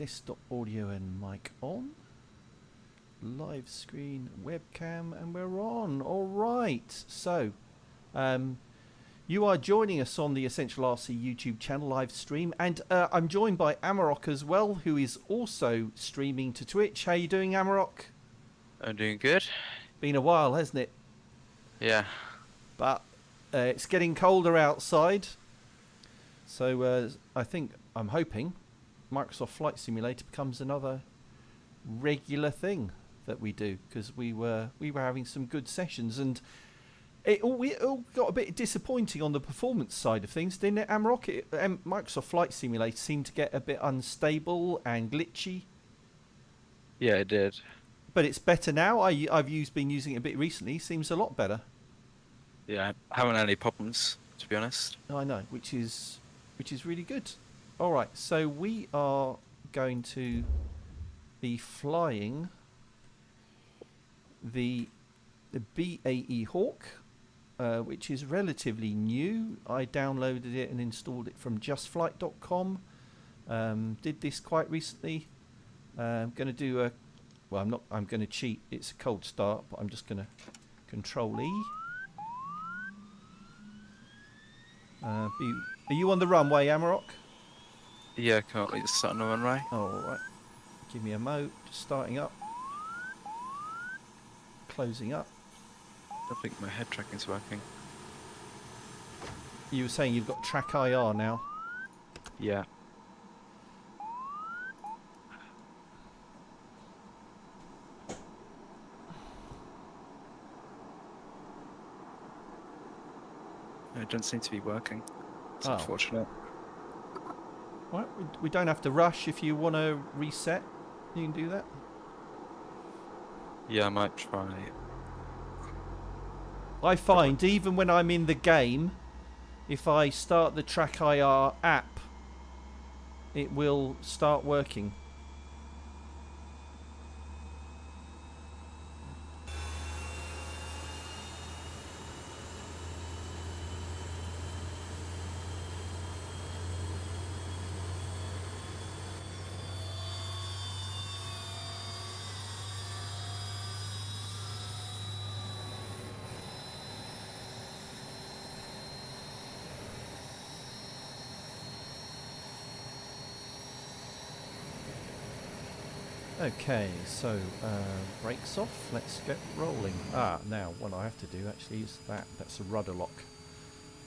desktop audio and mic on. Live screen, webcam, and we're on. All right. So, you are joining us on the Essential RC YouTube channel live stream, and I'm joined by Amarok as well, who is also streaming to Twitch. How you doing, Amarok? I'm doing good. Been a while, hasn't it? Yeah. But it's getting colder outside, so I'm hoping Microsoft Flight Simulator becomes another regular thing that we do, because we were having some good sessions, and it all got a bit disappointing on the performance side of things, didn't it, Amarok? Microsoft Flight Simulator seemed to get a bit unstable and glitchy. Yeah, it did. But it's better now. I've been using it a bit recently. Seems a lot better. Yeah, I haven't had any problems, to be honest. I know, which is really good. All right, so we are going to be flying the BAE Hawk, which is relatively new. I downloaded it and installed it from justflight.com. Did this quite recently. I'm going to do a... Well, I'm going to cheat. It's a cold start, but I'm just going to Control E. Are you on the runway, Amarok? Yeah, I can't wait to start on the runway. Alright. Give me a mo. Starting up. Closing up. I think my head tracking's working. You were saying you've got track IR now. Yeah. It doesn't seem to be working. It's unfortunate. Right, we don't have to rush. If you want to reset, you can do that. Yeah, I might try. I find even when I'm in the game, if I start the Track IR app, it will start working. Okay, so brakes off, let's get rolling. Now what I have to do actually is that's a rudder lock.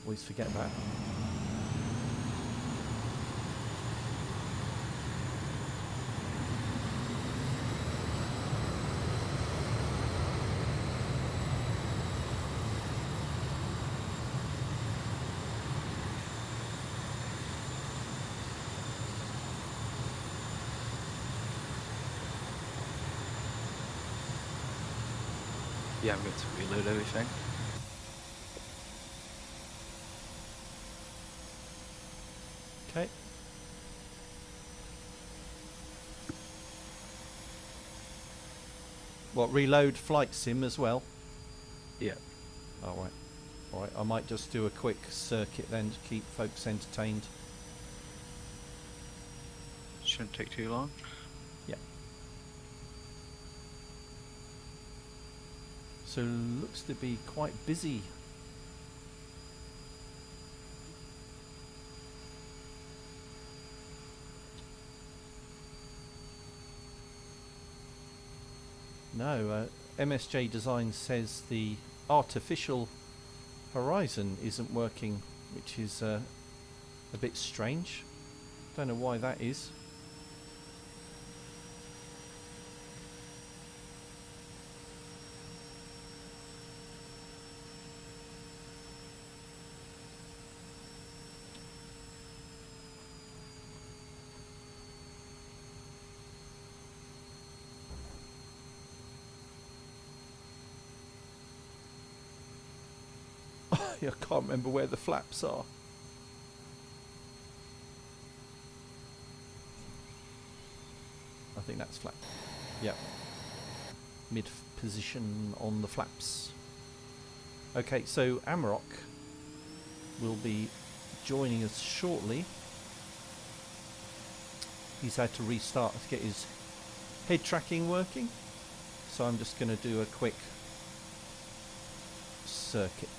Always forget that. Yeah, I'm going to reload everything. Okay. What, reload flight sim as well? Yeah. Alright. Alright, I might just do a quick circuit then to keep folks entertained. Shouldn't take too long. Yeah. So looks to be quite busy. No, MSJ Design says the artificial horizon isn't working, which is a bit strange. Don't know why that is. I can't remember where the flaps are. I think that's flat. Yep. Mid position on the flaps. Okay, so Amarok will be joining us shortly. he's had to restart to get his head tracking working. So I'm just going to do a quick circuit.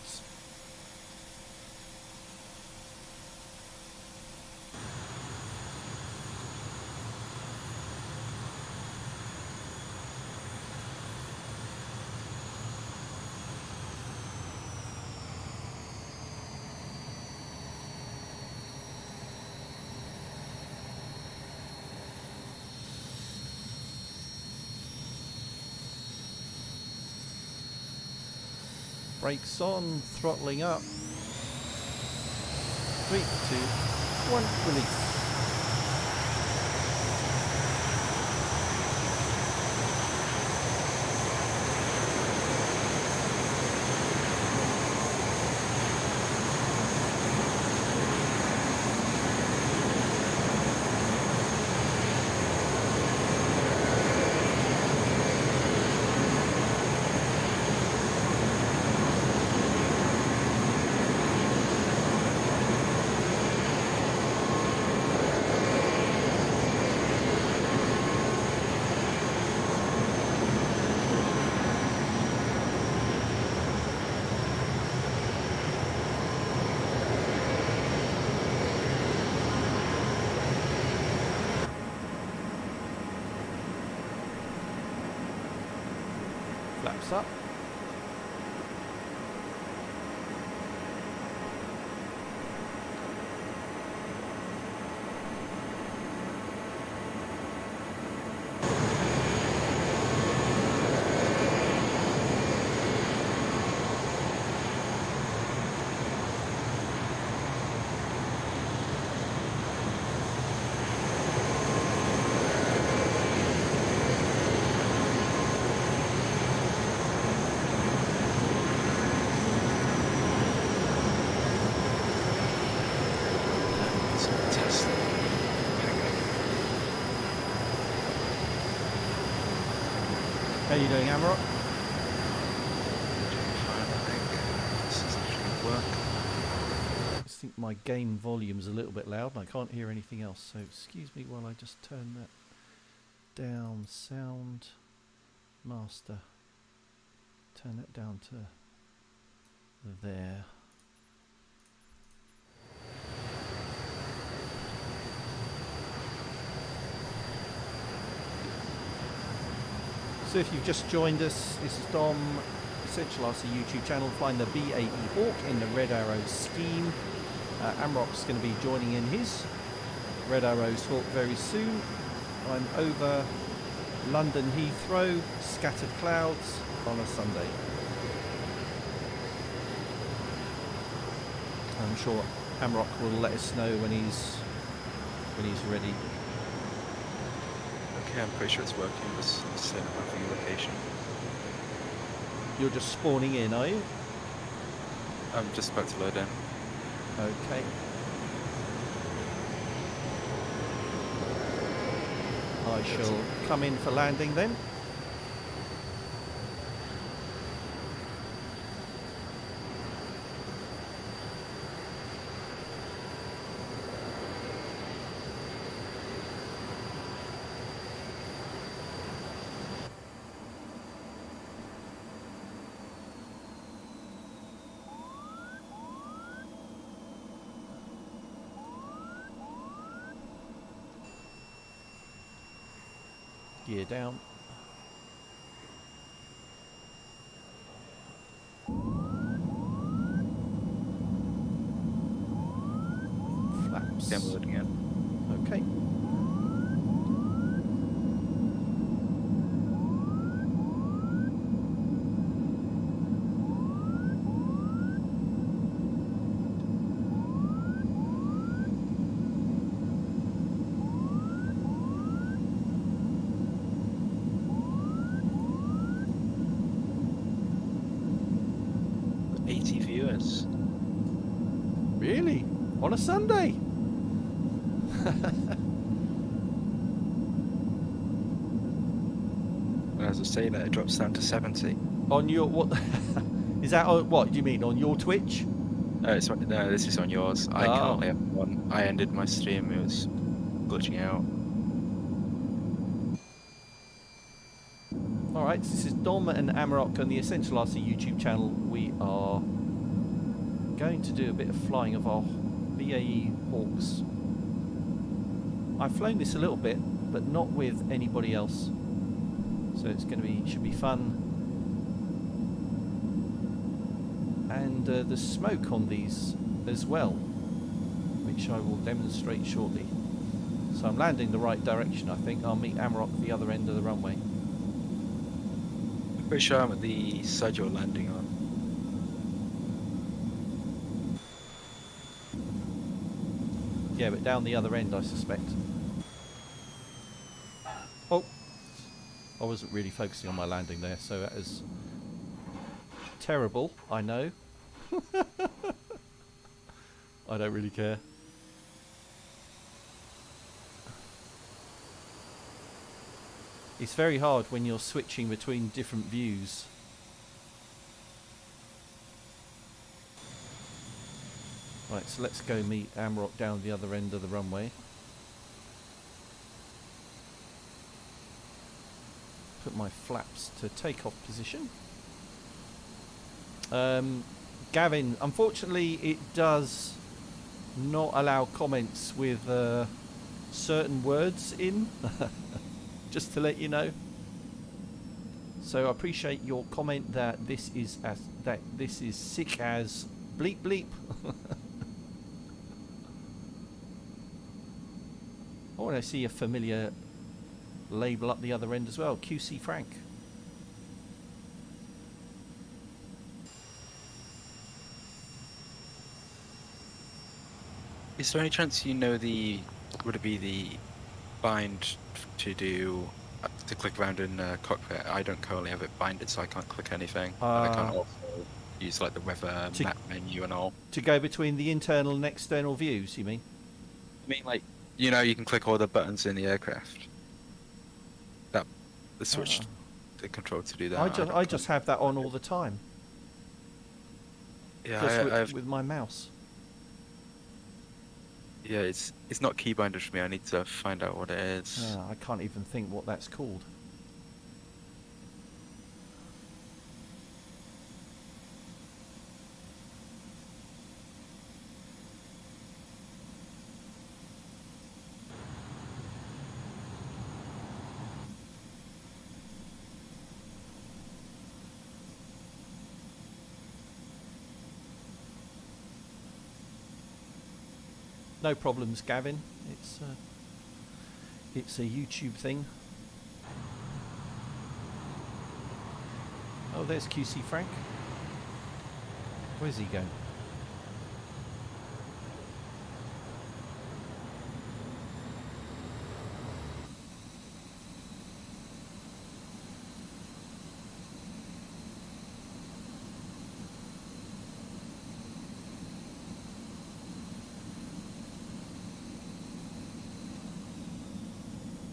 Brakes on, throttling up. 3, 2, 1, release. Flaps up. How are you doing, Amarok? Fine, I think. This is actually work. I just think my game volume's a little bit loud and I can't hear anything else, so excuse me while I just turn that down. Sound master. Turn that down to there. So if you've just joined us, this is Dom, Essential RC YouTube channel, flying the BAE Hawk in the Red Arrow scheme. Amarok's going to be joining in his Red Arrows Hawk very soon. I'm over London Heathrow, scattered clouds on a Sunday. I'm sure Amarok will let us know when he's ready. Okay, I'm pretty sure it's working. Just set up my location. You're just spawning in, are you? I'm just about to load in. Okay. I shall come in for landing then. Gear down. Flaps. Yeah, I'm loading in. Okay. Really? On a Sunday? As I say that, it drops down to 70. On your what? Is that on, what do you mean on your Twitch? It's on, no, this is on yours. I Oh. currently have one. I ended my stream. It was glitching out. Alright, so this is Dom and Amarok on the Essential RC YouTube channel. We are going to do a bit of flying of our BAE Hawks. I've flown this a little bit, but not with anybody else. So it's going to be, should be fun. And the smoke on these as well, which I will demonstrate shortly. So I'm landing the right direction, I think. I'll meet Amarok at the other end of the runway. I'm pretty sure I'm at the side you're landing on. Yeah, but down the other end, I suspect. Oh! I wasn't really focusing on my landing there, so that is terrible, I know. I don't really care. It's very hard when you're switching between different views. Right, so let's go meet Amarok down the other end of the runway. Put my flaps to takeoff position. Gavin, unfortunately it does not allow comments with certain words in. Just to let you know. So I appreciate your comment that this is sick as bleep bleep. Oh, and I see a familiar label up the other end as well. QC Frank. Is there any chance you know would it be the bind to click around in cockpit? I don't currently have it binded, so I can't click anything. And I can't also use like the weather map menu and all. To go between the internal and external views, you mean? I mean, like, you know, you can click all the buttons in the aircraft. The switch, the control to do that. I just have that on all the time. Yeah, just with my mouse. Yeah, it's not keybinded for me. I need to find out what it is. I can't even think what that's called. No problems, Gavin. It's a YouTube thing. Oh, there's QC Frank. Where's he going?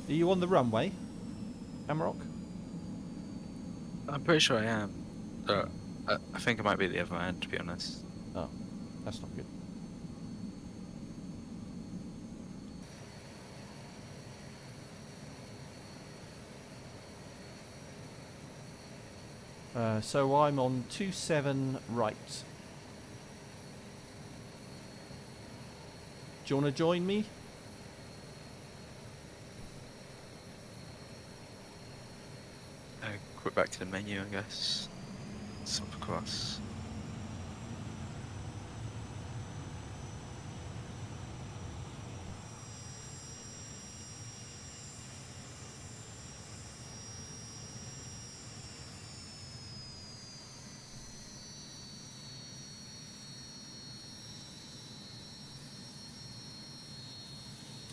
Are you on the runway, Amarok? I'm pretty sure I am. I think it might be the other end, to be honest. Oh, that's not good. So I'm on 27 right. Do you want to join me? Quick back to the menu, I guess. Swap across.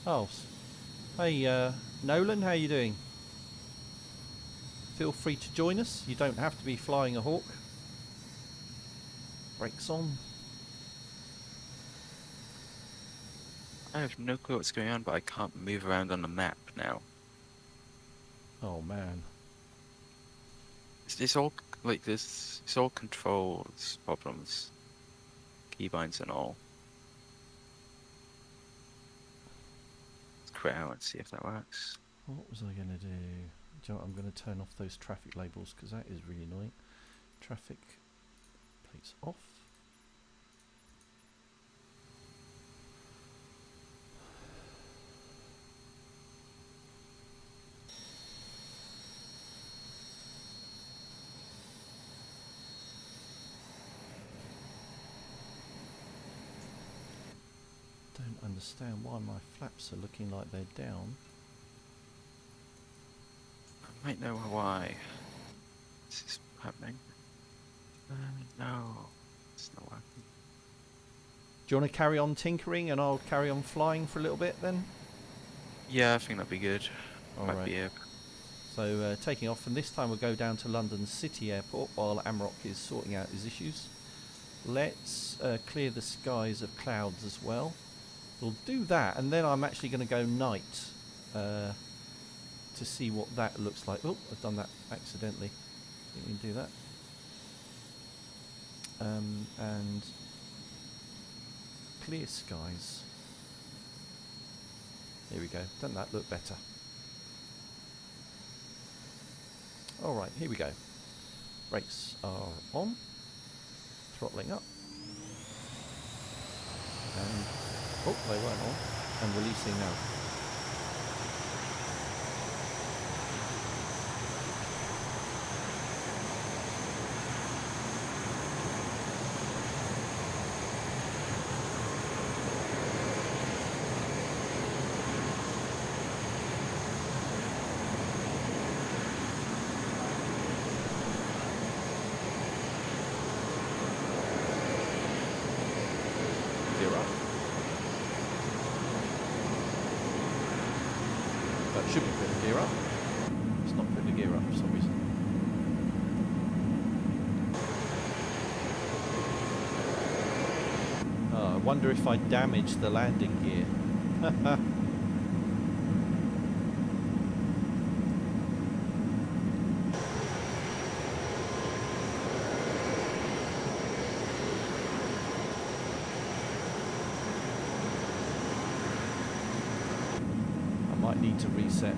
Oh, hey, Nolan, how you doing? Feel free to join us. You don't have to be flying a Hawk. Brakes on. I have no clue what's going on, but I can't move around on the map now. Oh man. It's all like this. It's all controls problems, keybinds and all. Let's quit out and see if that works. What was I going to do? Do you know what? I'm going to turn off those traffic labels because that is really annoying. Traffic plates off. Don't understand why my flaps are looking like they're down. I might know why this is happening. No, it's not working. Do you want to carry on tinkering and I'll carry on flying for a little bit then? Yeah, I think that'd be good. All Might right. be a... So taking off, and this time we'll go down to London City Airport while Amrock is sorting out his issues. Let's clear the skies of clouds as well. We'll do that, and then I'm actually going to go night to see what that looks like. Oh, I've done that accidentally. Didn't mean to do that. And clear skies. Here we go. Doesn't that look better? Alright, here we go. Brakes are on. Throttling up. And oh, they weren't on. And releasing now. Should be putting the gear up. It's not putting the gear up for some reason. Oh, I wonder if I damaged the landing gear. Need to reset.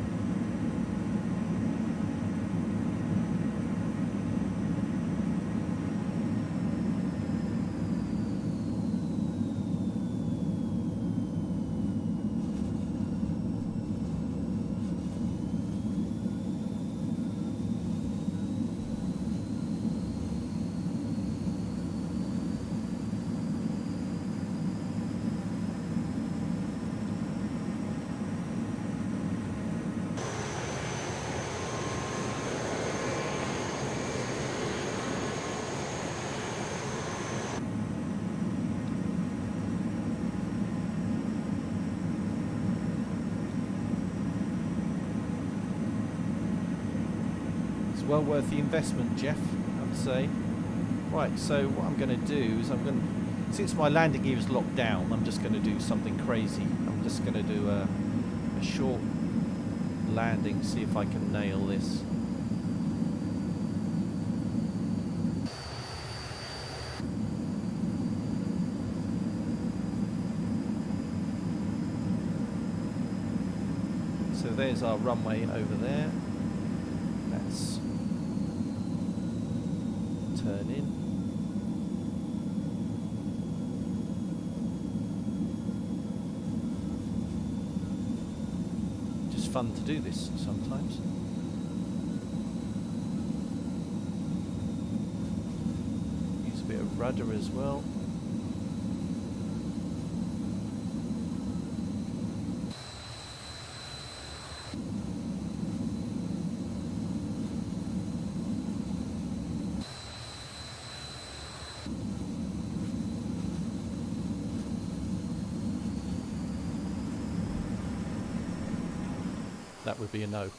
Well worth the investment, Jeff, I would say. Right, so what I'm going to do is since my landing gear is locked down, I'm just going to do something crazy. I'm just going to do a short landing, see if I can nail this. So there's our runway over there. Let's turn in. Just fun to do this sometimes. Use a bit of rudder as well. That would be a no.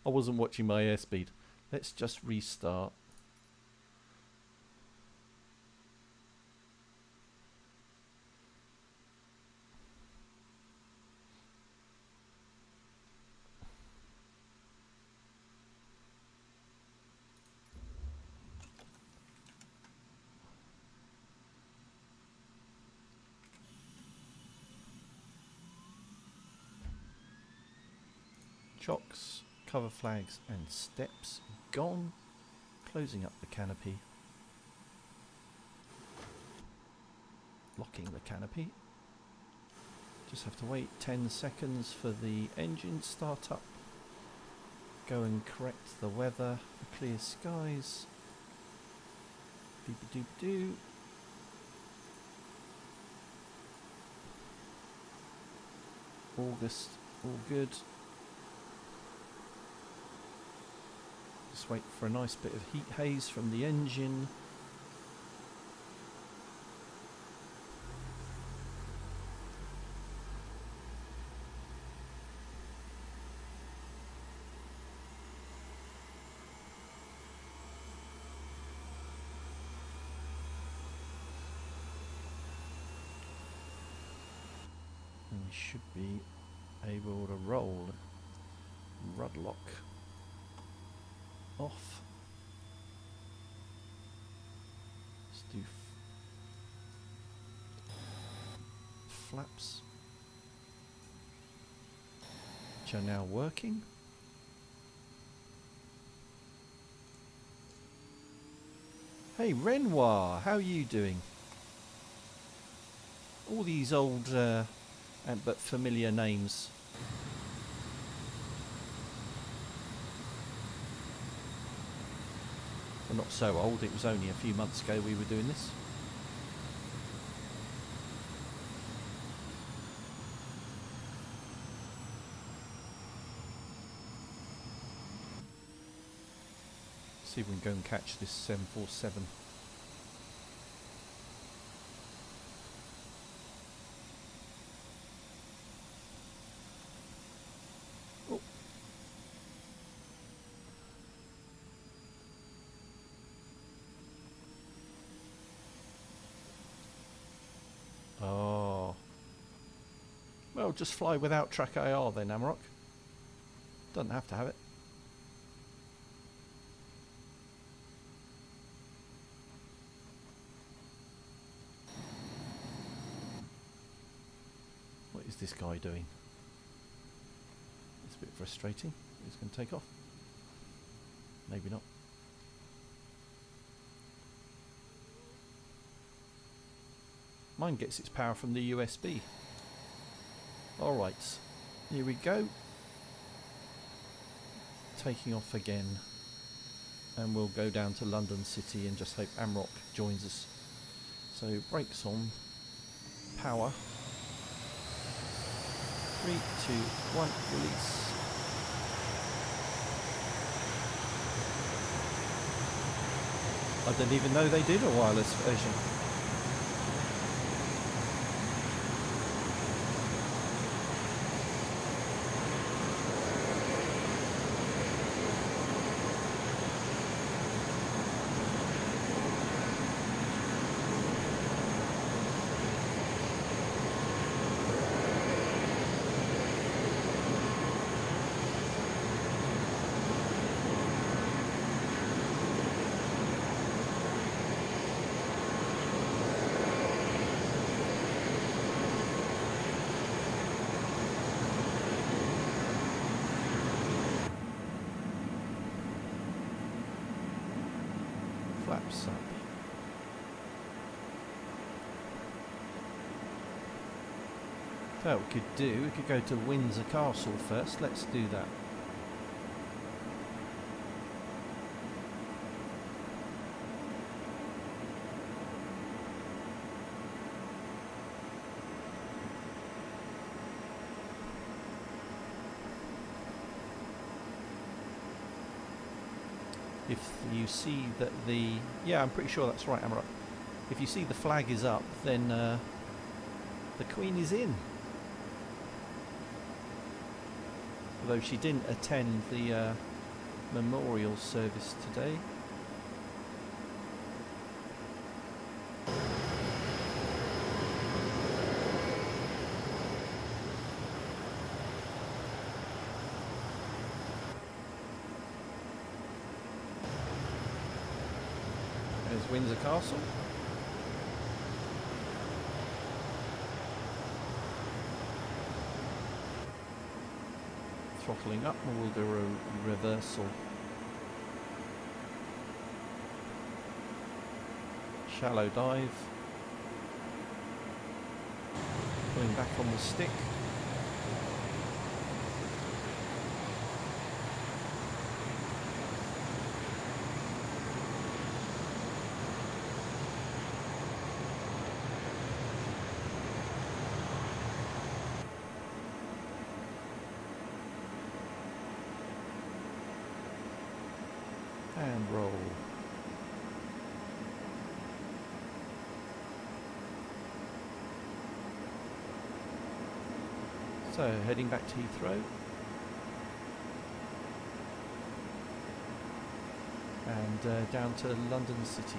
I wasn't watching my airspeed. Let's just restart. shocks, cover flags and steps gone. Closing up the canopy. Locking the canopy. Just have to wait 10 seconds for the engine to start up. Go and correct the weather for clear skies. Doop-a-doop-doo. August, all good. Just wait for a nice bit of heat haze from the engine. And we should be able to roll. Rud lock off. Let's do flaps, which are now working. Hey Renoir, how are you doing? All these old but familiar names. Well, not so old, it was only a few months ago we were doing this. See if we can go and catch this 747. Oh. Oh. Well, just fly without track IR then, Amarok. Doesn't have to have it. What is this guy doing? It's a bit frustrating. He's going to take off. Maybe not. Mine gets its power from the USB. Alright, here we go. Taking off again. And we'll go down to London City and just hope Amarok joins us. So brakes on. Power. 3, 2, 1, release. I didn't even know they did a wireless version. Flaps up. So what we could do, we could go to Windsor Castle first. Let's do that. If you see that the... Yeah, I'm pretty sure that's right, Amarok. If you see the flag is up, then the Queen is in. Although she didn't attend the memorial service today. There's Windsor Castle. throttling up and we'll do a reversal. Shallow dive. Pulling back on the stick. And roll. So heading back to Heathrow. And down to London City.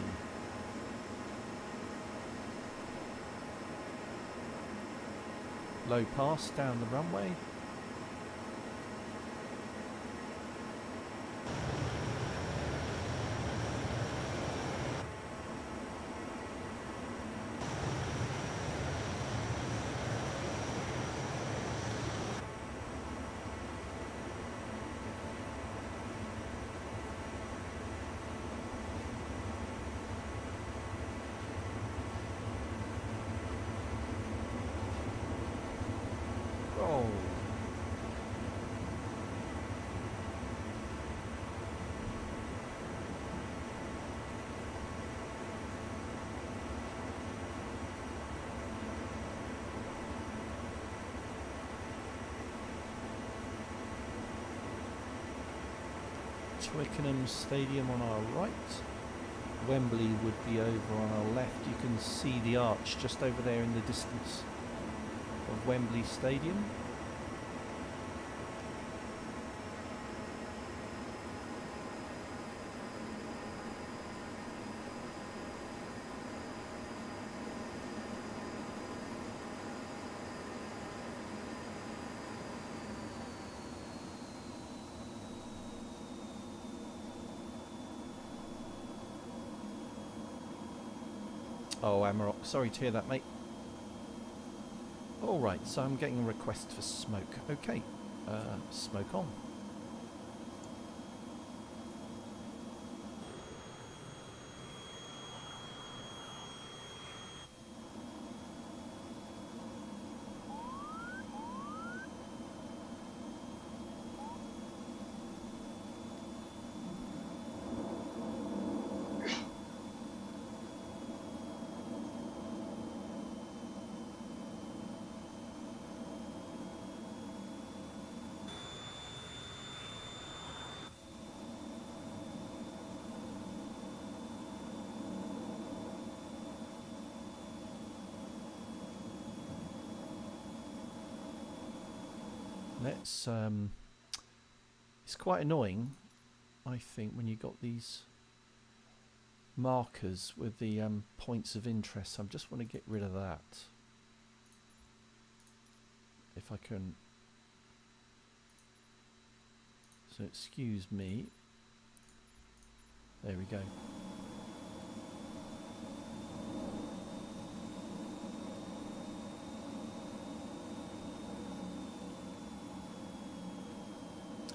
Low pass down the runway. Roll. Twickenham Stadium on our right. Wembley would be over on our left. You can see the arch just over there in the distance of Wembley Stadium. Oh, Amarok, sorry to hear that, mate. Alright, so I'm getting a request for smoke. Okay, smoke on. Let's, it's quite annoying, I think, when you got these markers with the points of interest. I just want to get rid of that. If I can. So excuse me. There we go.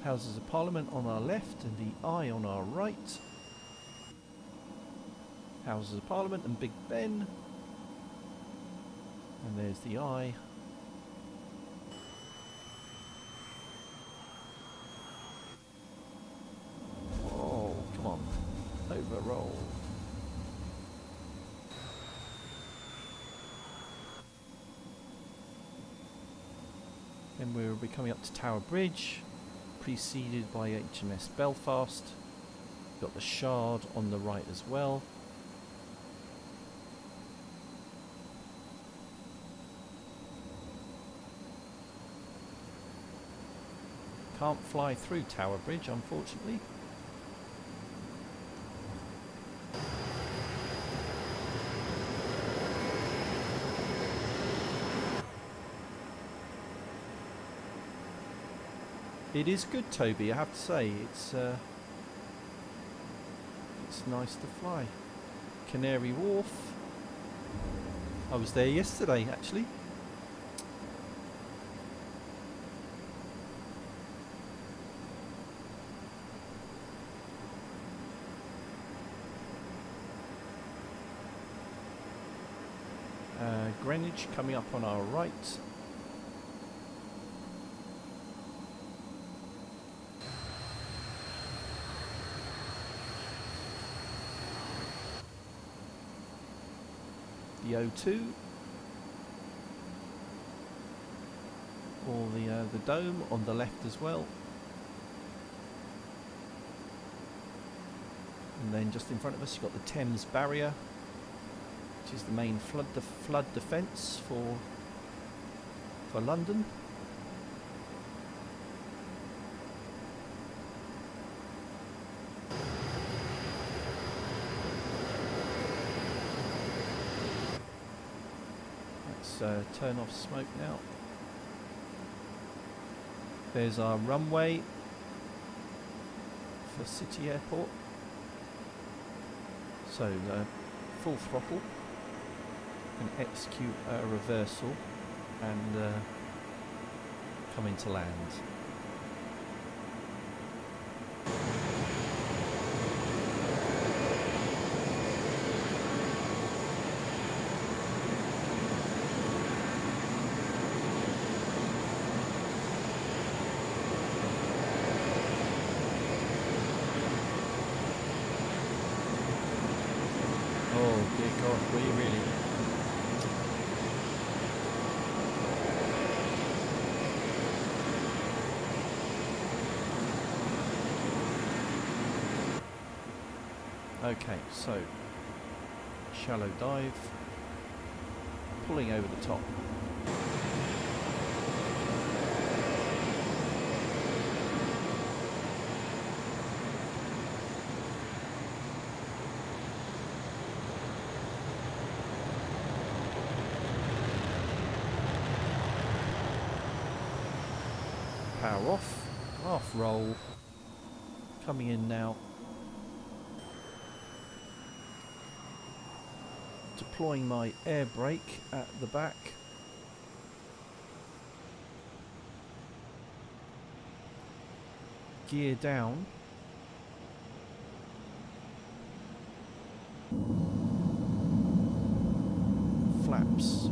Houses of Parliament on our left and the Eye on our right. Houses of Parliament and Big Ben. And there's the Eye. Oh, come on. Overroll. Then we'll be coming up to Tower Bridge, preceded by HMS Belfast. Got the Shard on the right as well. Can't fly through Tower Bridge, unfortunately. It is good, Toby, I have to say. It's nice to fly. Canary Wharf. I was there yesterday, actually. Greenwich coming up on our right. The O2, or the dome on the left as well, and then just in front of us you've got the Thames Barrier, which is the main flood defence for London. Turn off smoke now. There's our runway for City Airport. So full throttle, and execute a reversal and come into land. Were you really? Okay, so shallow dive, pulling over the top. Power off, half roll, coming in now. Deploying my air brake at the back. Gear down. Flaps.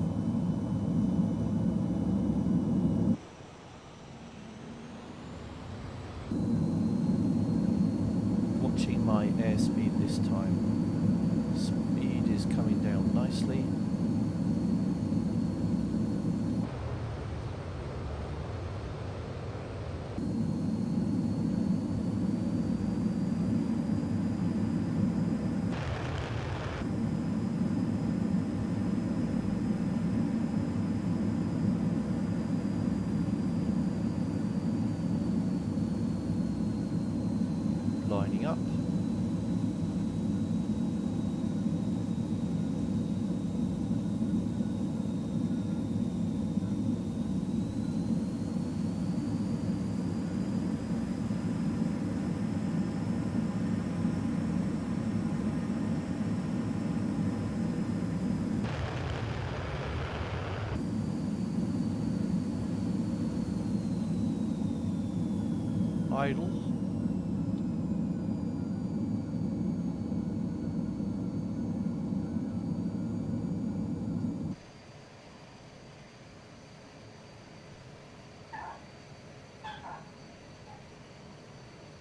Watching my airspeed this time. Speed is coming down nicely. Lining up. Idle.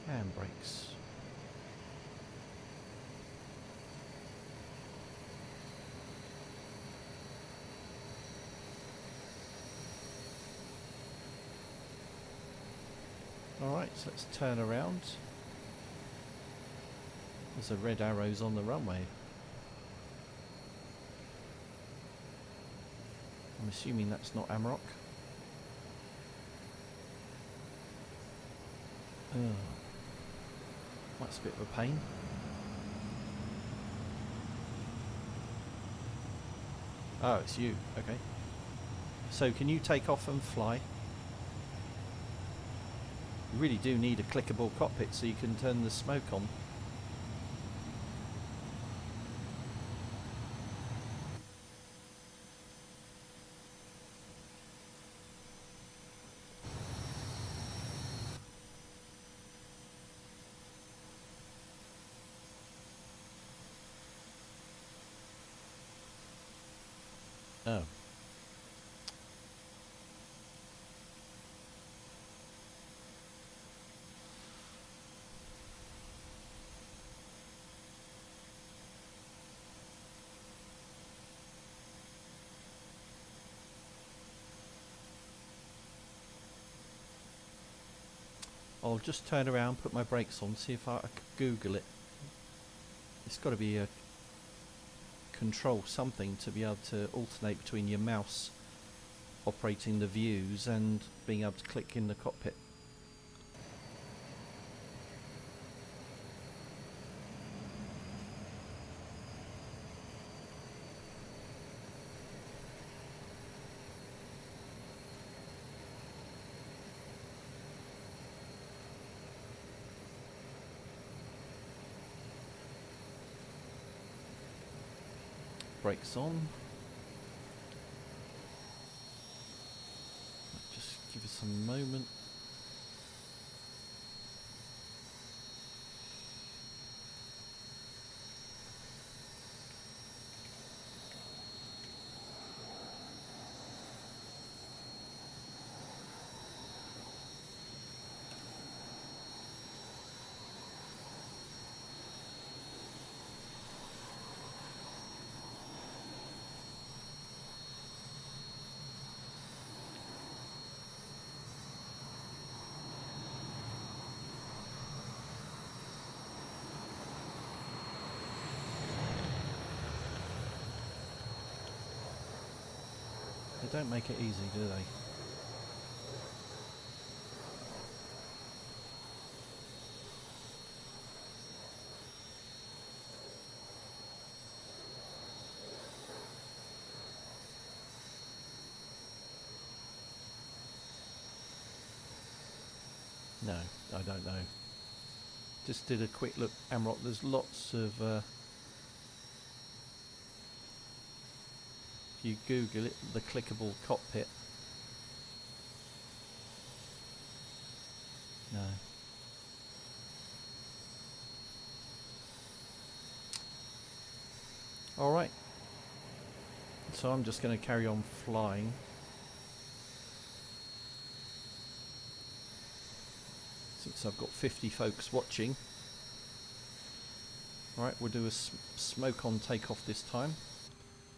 Handbrakes. Alright, so let's turn around. There's a red arrows on the runway. I'm assuming that's not Amarok. Oh, that's a bit of a pain. Oh, it's you. Okay. So can you take off and fly? You really do need a clickable cockpit so you can turn the smoke on. Oh. I'll just turn around, put my brakes on, see if I can Google it. It's got to be a control something to be able to alternate between your mouse operating the views and being able to click in the cockpit. Brakes on. Just give us a moment. They don't make it easy, do they? No, I don't know. Just did a quick look, Amrock. There's lots of... if you Google it, the clickable cockpit. No. Alright. So I'm just going to carry on flying. Since I've got 50 folks watching. Alright, we'll do a smoke on takeoff this time.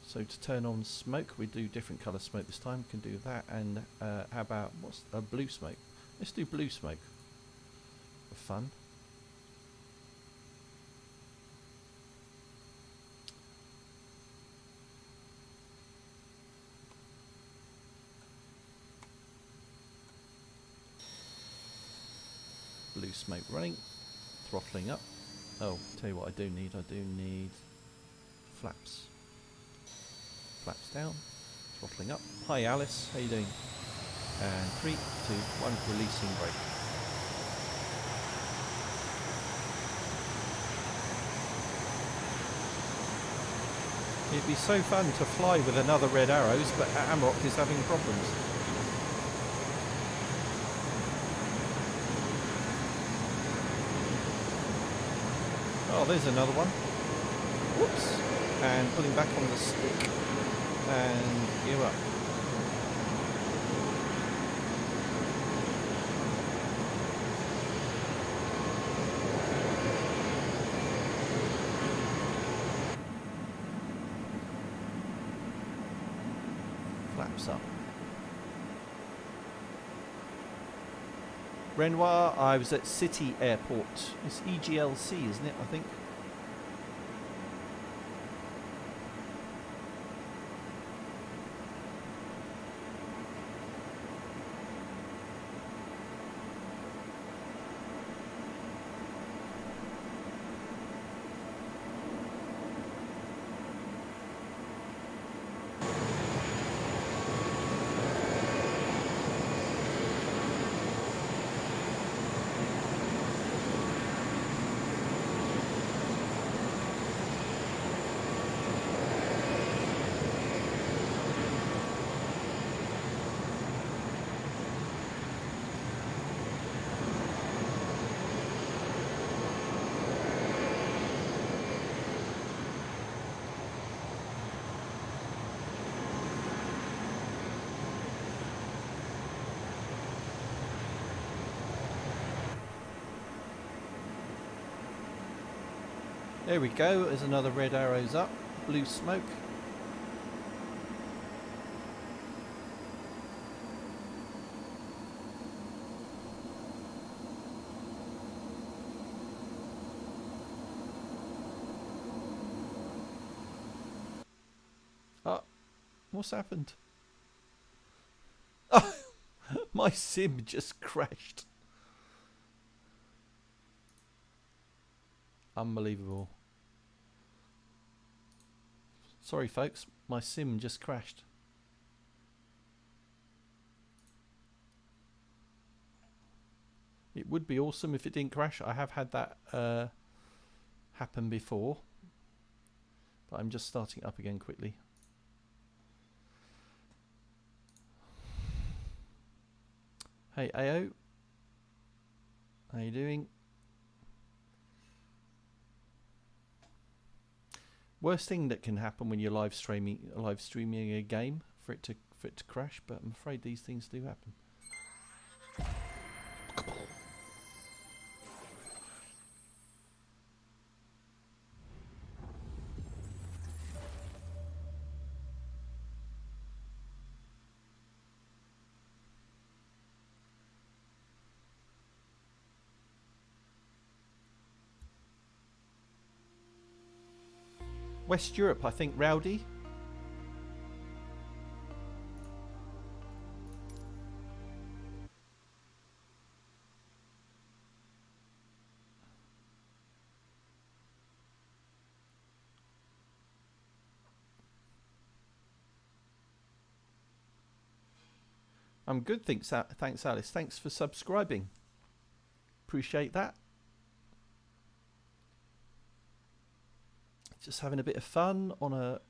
So to turn on smoke, we do different colour smoke this time. We can do that, and how about what's a blue smoke? Let's do blue smoke for fun. Blue smoke running, throttling up. Oh, tell you what I do need flaps. Flaps down, throttling up. Hi Alice, how you doing? And 3, 2, 1, releasing brake. It'd be so fun to fly with another red arrows, but Amrock is having problems. Oh, there's another one. Whoops. And pulling back on the stick. And gear up. Flaps up. Renoir, I was at City Airport. It's EGLC, isn't it, I think? There we go. There's another red arrows up. Blue smoke. Oh, what's happened? Oh, my sim just crashed. Unbelievable. Sorry folks, my sim just crashed. It would be awesome if it didn't crash. I have had that happen before. But I'm just starting it up again quickly. Hey AO. How you doing? Worst thing that can happen when you're live streaming a game for it to crash, but I'm afraid these things do happen. West Europe, I think, Rowdy. I'm good, thanks Alice. Thanks for subscribing. Appreciate that. Just having a bit of fun on a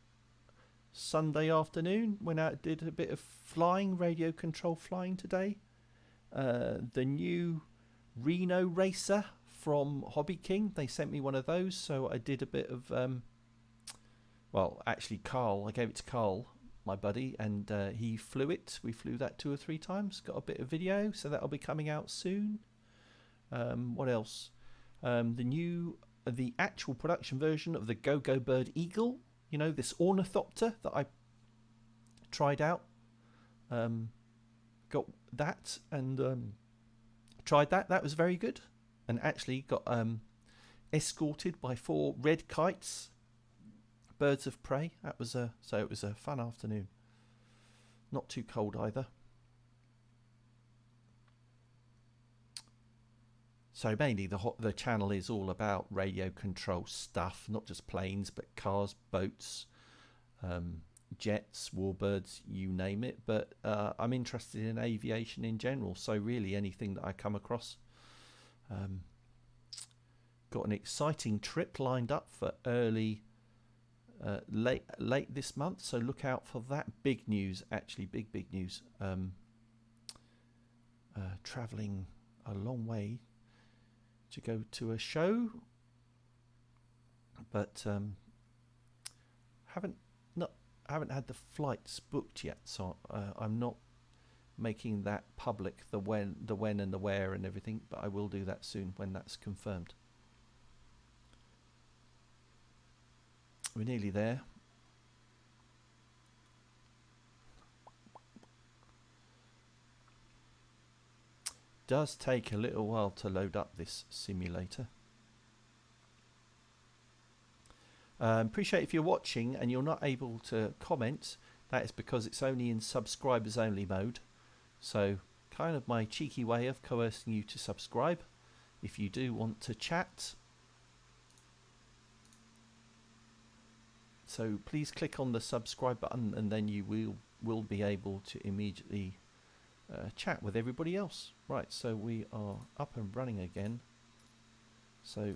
Sunday afternoon. Went out, did a bit of flying, radio control flying today. The new Reno Racer from Hobby King. They sent me one of those, so I did a bit of well, actually Carl, I gave it to Carl, my buddy, and he flew it. We flew that 2 or 3 times. Got a bit of video, so that'll be coming out soon. What else? The actual production version of the Go-Go Bird Eagle, you know, this ornithopter that I tried out. Got that and tried that. That was very good, and actually got escorted by 4 red kites, birds of prey. That was so it was a fun afternoon. Not too cold either. So mainly the channel is all about radio control stuff, not just planes, but cars, boats, jets, warbirds, you name it. But I'm interested in aviation in general, so really anything that I come across. Got an exciting trip lined up for early, late this month, so look out for that. Big news, actually, big news. Traveling a long way to go to a show, but haven't had the flights booked yet, so I'm not making that public, the when and the where and everything, but I will do that soon when that's confirmed. We're nearly there. Does take a little while to load up this simulator. Appreciate if you're watching and you're not able to comment. That is because it's only in subscribers only mode. So kind of my cheeky way of coercing you to subscribe. If you do want to chat, so please click on the subscribe button, and then you will be able to immediately chat with everybody else. Right, so we are up and running again. So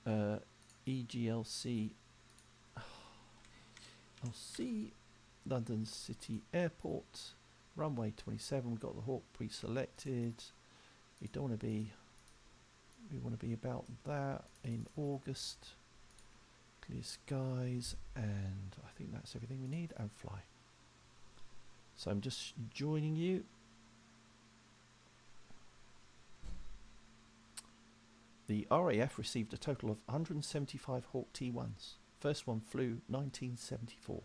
EGLC LC London City Airport, runway 27. We've got the Hawk pre-selected. We don't want to be, we want to be about that in August. Clear skies, and I think that's everything we need, and fly. So I'm just joining you. The RAF received a total of 175 Hawk T1s. First one flew 1974.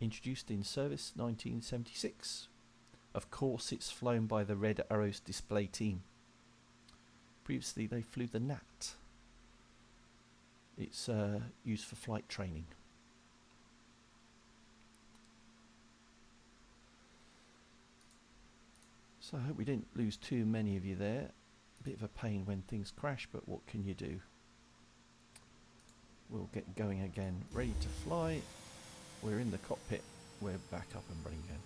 Introduced in service 1976. Of course, it's flown by the Red Arrows display team. Previously, they flew the Gnat. It's used for flight training. So I hope we didn't lose too many of you there. A bit of a pain when things crash, but what can you do? We'll get going again. Ready to fly. We're in the cockpit. We're back up and running again.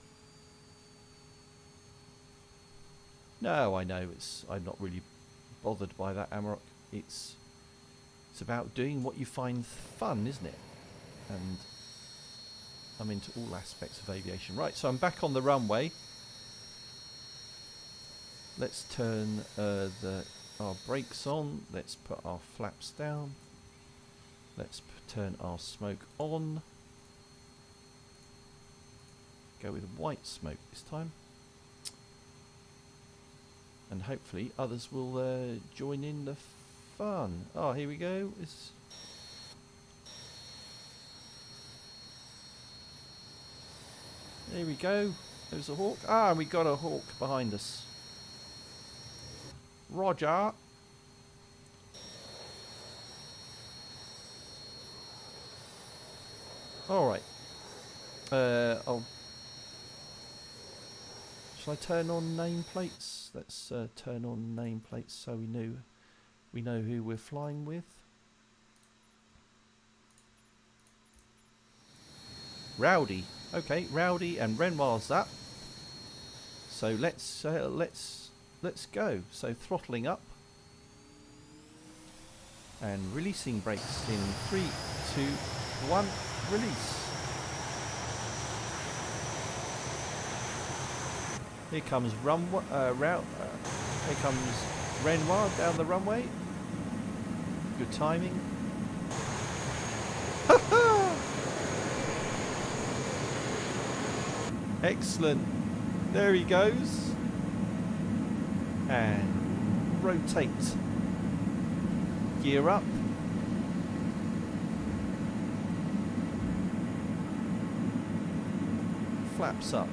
No, I know. I'm not really bothered by that, Amarok. It's about doing what you find fun, isn't it? And I'm into all aspects of aviation. Right, so I'm back on the runway. Let's turn our brakes on. Let's put our flaps down. Let's turn our smoke on. Go with white smoke this time. And hopefully others will join in the fun. Oh, here we go. There we go. There's a Hawk. Ah, we got a Hawk behind us. Roger. Alright. Shall I turn on nameplates? Let's turn on nameplates so we know who we're flying with. Rowdy. Okay, Rowdy and Renoir's up. So let's go. So throttling up and releasing brakes in 3, 2, 1. Release. Here comes here comes Renoir down the runway. Good timing. Excellent. There he goes. And rotate. Gear up. Flaps up.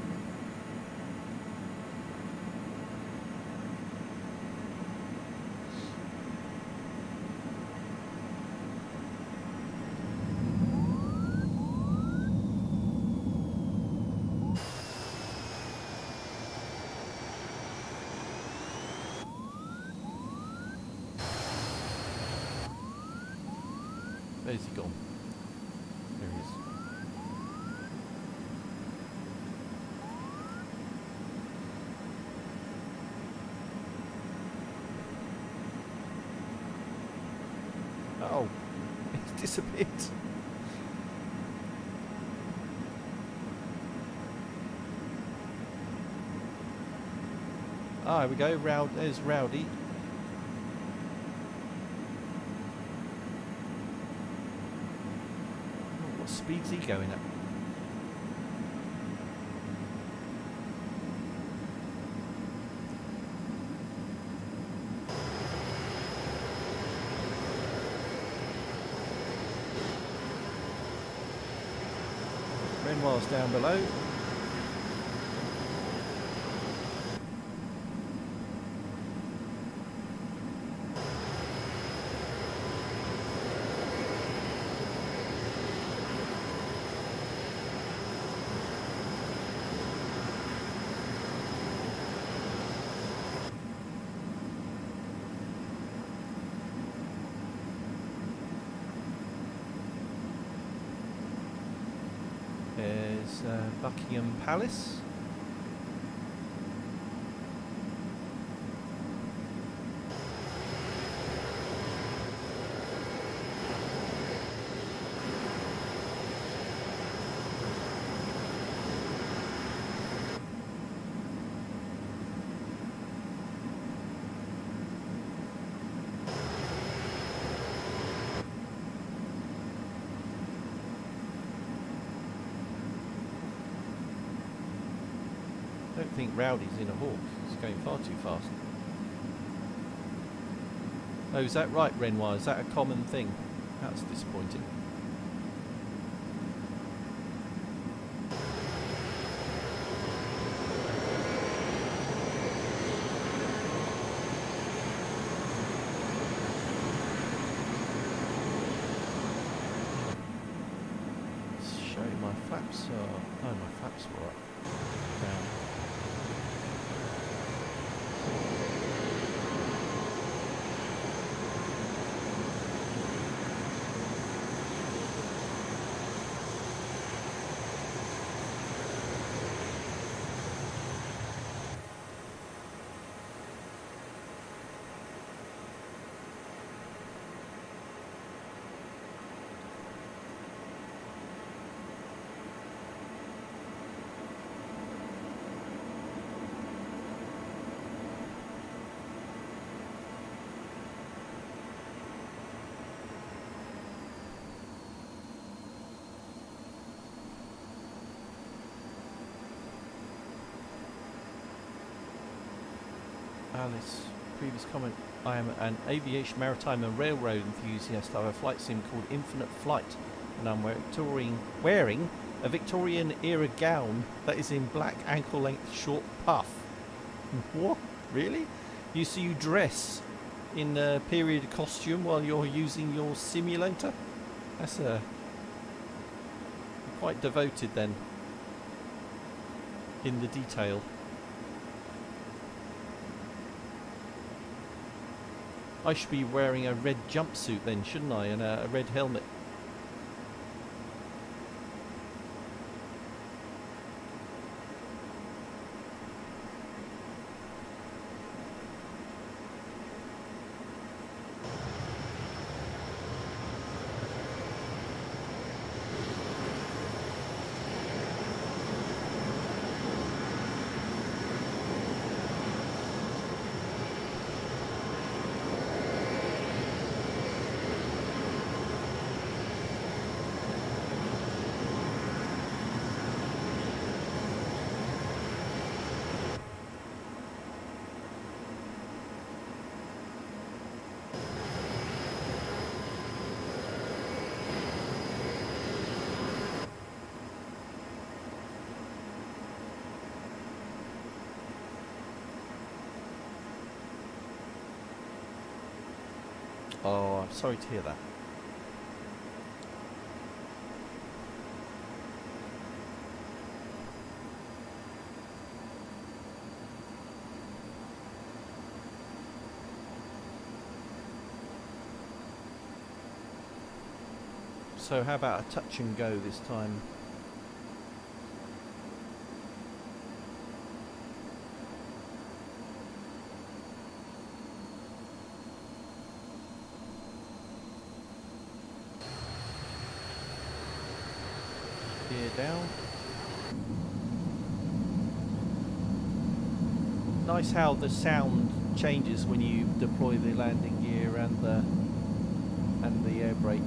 Where's he gone? There he is. Oh, he's disappeared. Ah, here we go. There's Rowdy. What speed's he going at? Renoir's down below. There's Buckingham Palace. I don't think Rowdy's in a Hawk. He's going far too fast. Oh, is that right, Renoir? Is that a common thing? That's disappointing. Show you my flaps. No, my flaps were up. Down. Alice, previous comment. I am an aviation, maritime and railroad enthusiast. I have a flight sim called Infinite Flight, and I'm wearing a Victorian era gown that is in black ankle length short puff. What? Really? So you dress in a period costume while you're using your simulator? That's quite devoted then in the detail. I should be wearing a red jumpsuit then, shouldn't I? And a red helmet. Oh, I'm sorry to hear that. So how about a touch and go this time? Gear down. Nice how the sound changes when you deploy the landing gear and the air brake.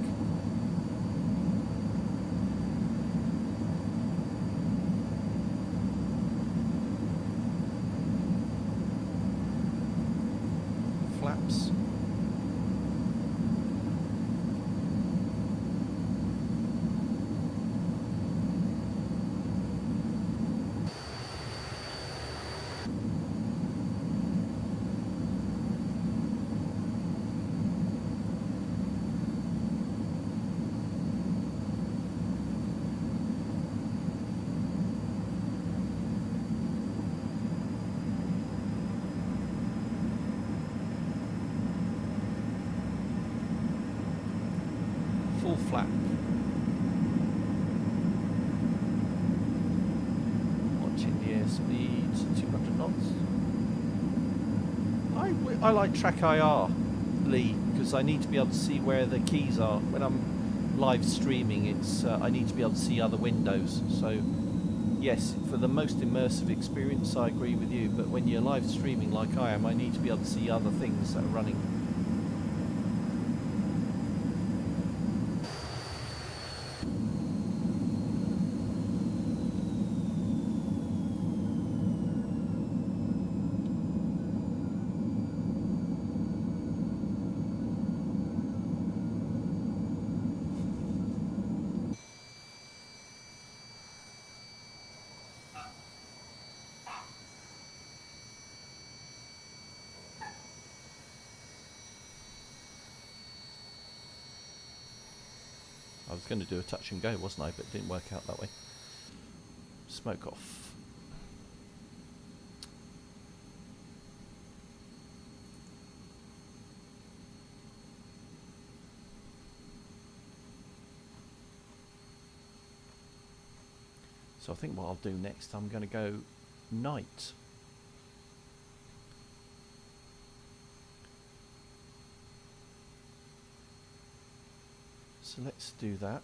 Flaps. Full flap. Watching the airspeed, 200 knots. I like track IR, Lee, because I need to be able to see where the keys are. When I'm live streaming, it's I need to be able to see other windows. So yes, for the most immersive experience, I agree with you. But when you're live streaming like I am, I need to be able to see other things that are running. was going to do a touch and go, wasn't I? But it didn't work out that way. Smoke off. So I think what I'll do next, I'm going to go night. So let's do that.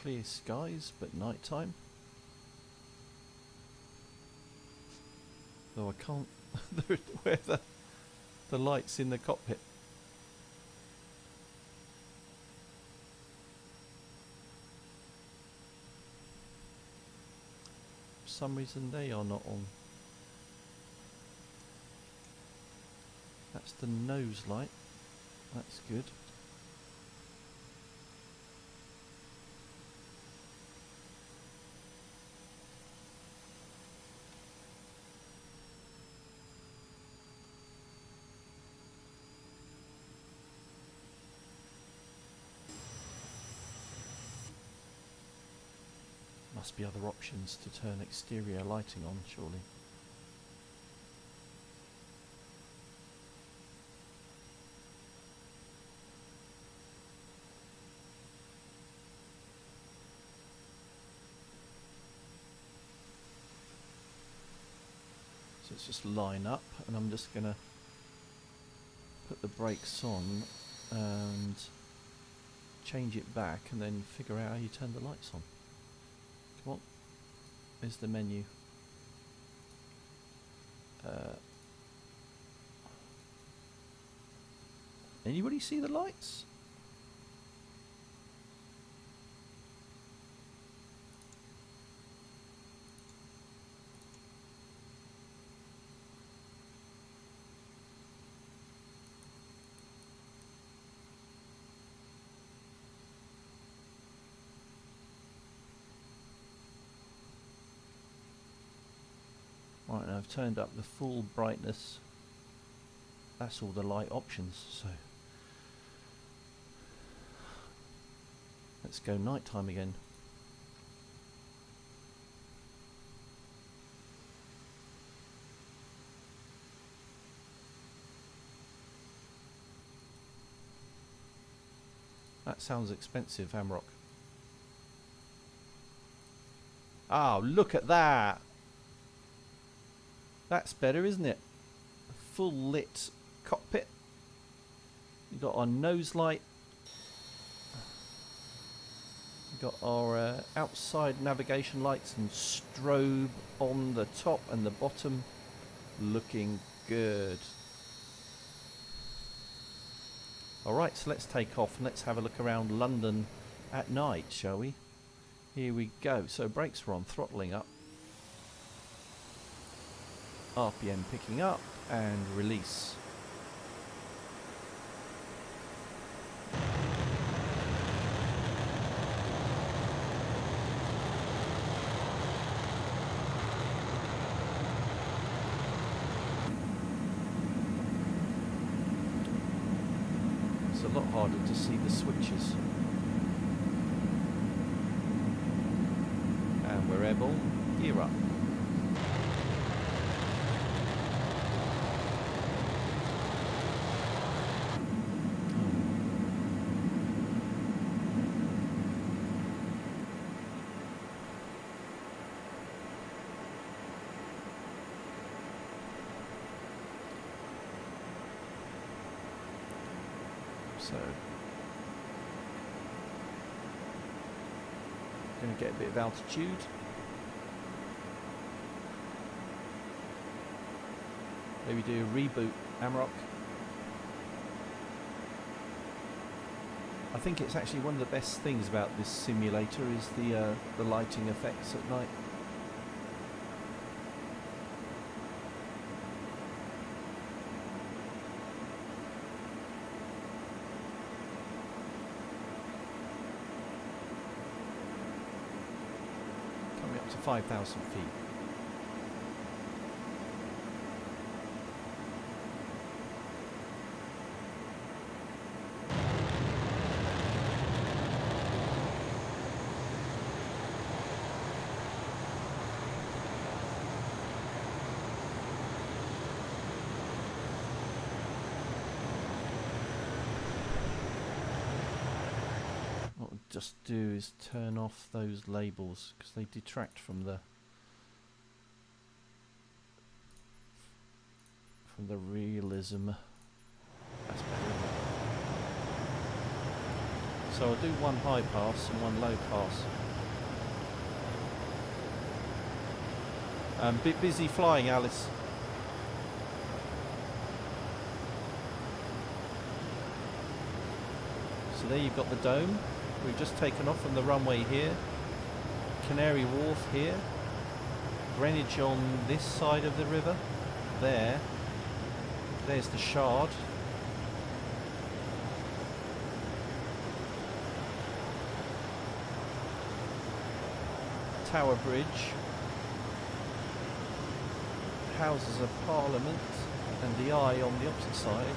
Clear skies, but night time. Though I can't where the lights in the cockpit. For some reason they are not on. That's the nose light. That's good. Must be other options to turn exterior lighting on, surely. So let's just line up, and I'm just going to put the brakes on and change it back, and then figure out how you turn the lights on. Come on, there's the menu. Anybody see the lights? Right, and I've turned up the full brightness. That's all the light options, so let's go nighttime again. That sounds expensive, Hamrock. Oh, look at that! That's better, isn't it? A full lit cockpit. We've got our nose light. We've got our outside navigation lights and strobe on the top and the bottom. Looking good. Alright, so let's take off and let's have a look around London at night, shall we? Here we go. So brakes are on, throttling up. RPM picking up and release. It's a lot harder to see the switches. And we're able, gear up. So, going to get a bit of altitude. Maybe do a reboot, Amrock. I think it's actually one of the best things about this simulator is the lighting effects at night. Coming up to 5,000 feet. just do is turn off those labels because they detract from the realism. That's better. So I'll do one high pass and one low pass. Bit busy flying, Alice. So there you've got the dome. We've just taken off from the runway here. Canary Wharf here. Greenwich on this side of the river. There. There's the Shard. Tower Bridge. Houses of Parliament. And the Eye on the opposite side.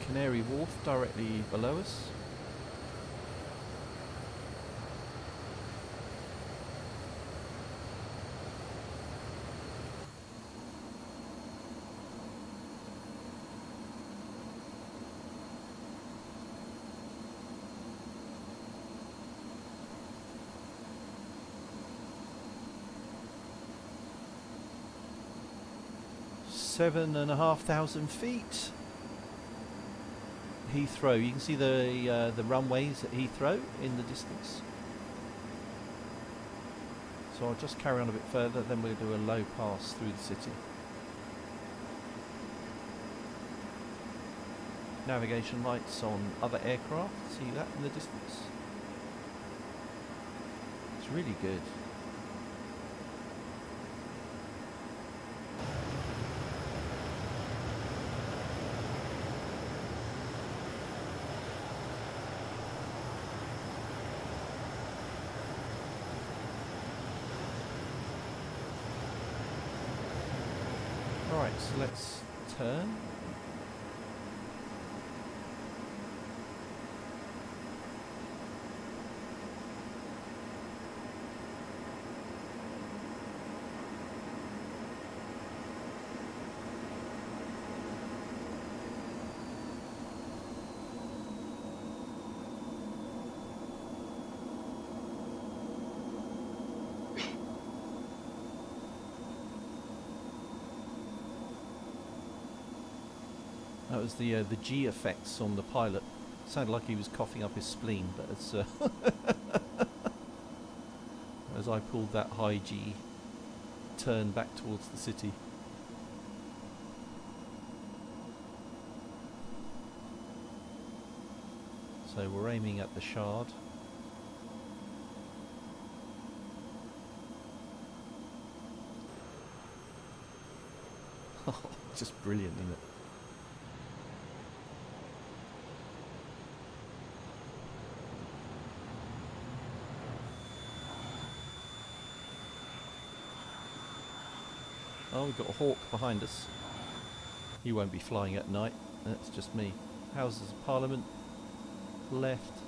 Canary Wharf directly below us. Seven and a half thousand feet. Heathrow. You can see the runways at Heathrow in the distance. So I'll just carry on a bit further, then we'll do a low pass through the city. Navigation lights on other aircraft. See that in the distance? It's really good. Alright, so let's turn. That was the G effects on the pilot. Sounded like he was coughing up his spleen, but it's as I pulled that high G turn back towards the city. So we're aiming at the Shard. Just brilliant, isn't it? Oh, we've got a Hawk behind us. He won't be flying at night. That's just me. Houses of Parliament, left,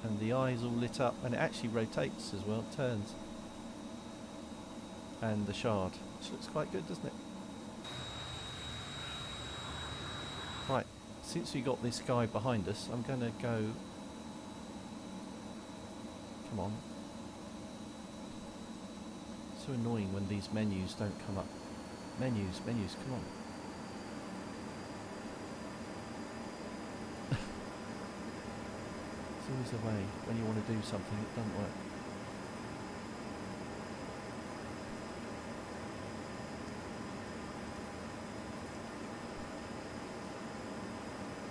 and the Eye's all lit up, and it actually rotates as well, turns. And the Shard, which looks quite good, doesn't it? Right, since we got this guy behind us, I'm going to go... Come on. So annoying when these menus don't come up. Menus, come on. There's always a way when you want to do something it doesn't work.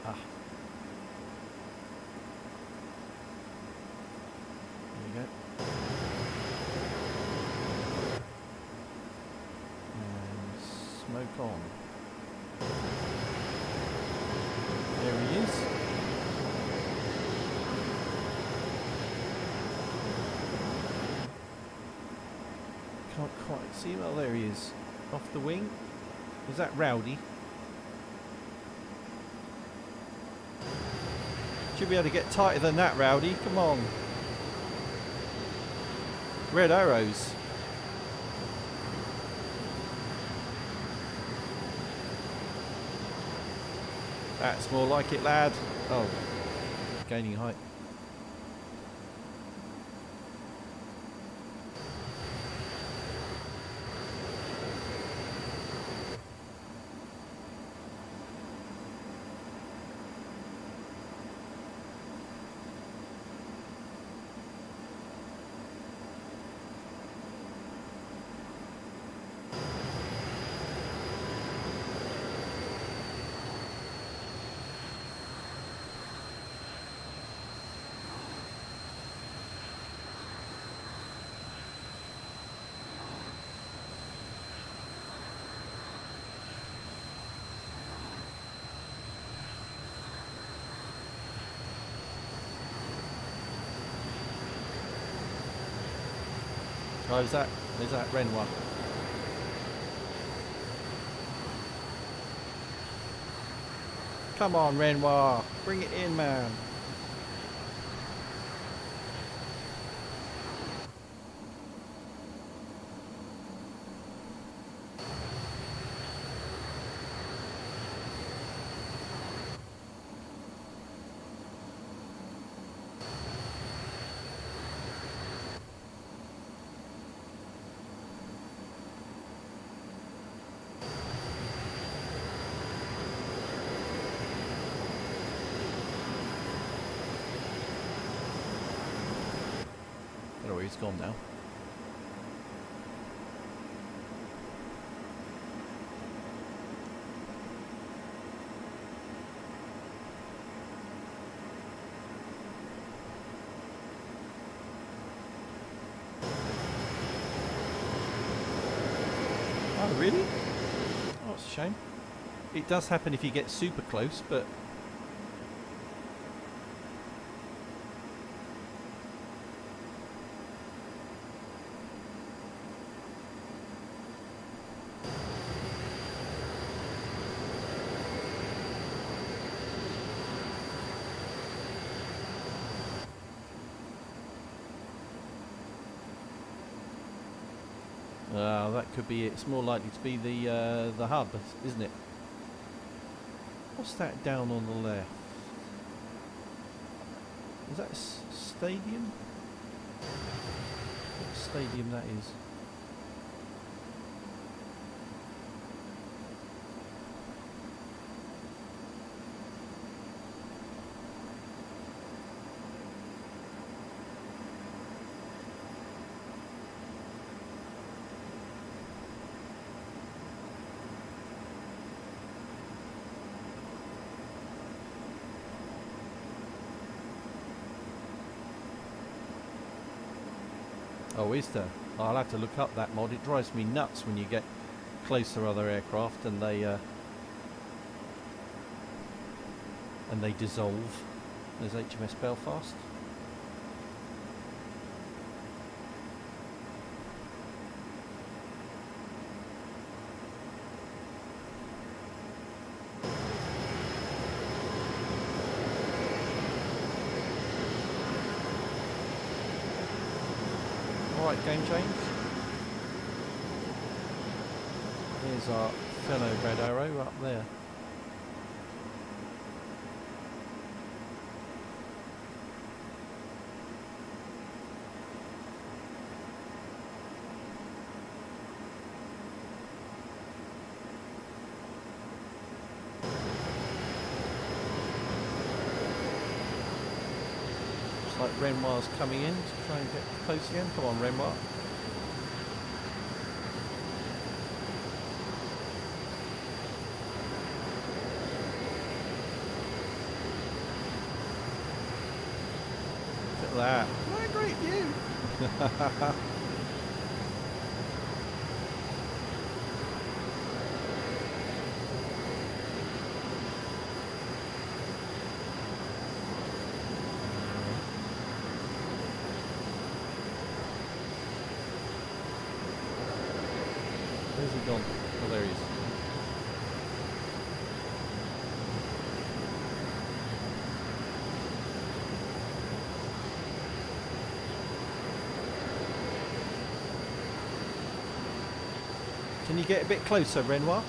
Ah. There you go. Smoke on. There he is. Can't quite see him. Oh, there he is. Off the wing. Is that Rowdy? Should be able to get tighter than that, Rowdy. Come on. Red arrows. That's more like it, lad. Oh, gaining height. Oh, is that Renoir? Come on, Renoir, bring it in, man. He's gone now. Oh, really? Oh, it's a shame. It does happen if you get super close, but that could be it. It's more likely to be the hub, isn't it? What's that down on the left? Is that stadium? What stadium that is? Oh, is there? I'll have to look up that mod. It drives me nuts when you get close to other aircraft and they dissolve. There's HMS Belfast. Alright, game change. Here's our fellow Red Arrow up there. Like Renoir's coming in to try and get close again. Come on, Renoir. Look at that. What a great view. Where's he gone? Oh, there he is. Can you get a bit closer, Renoir?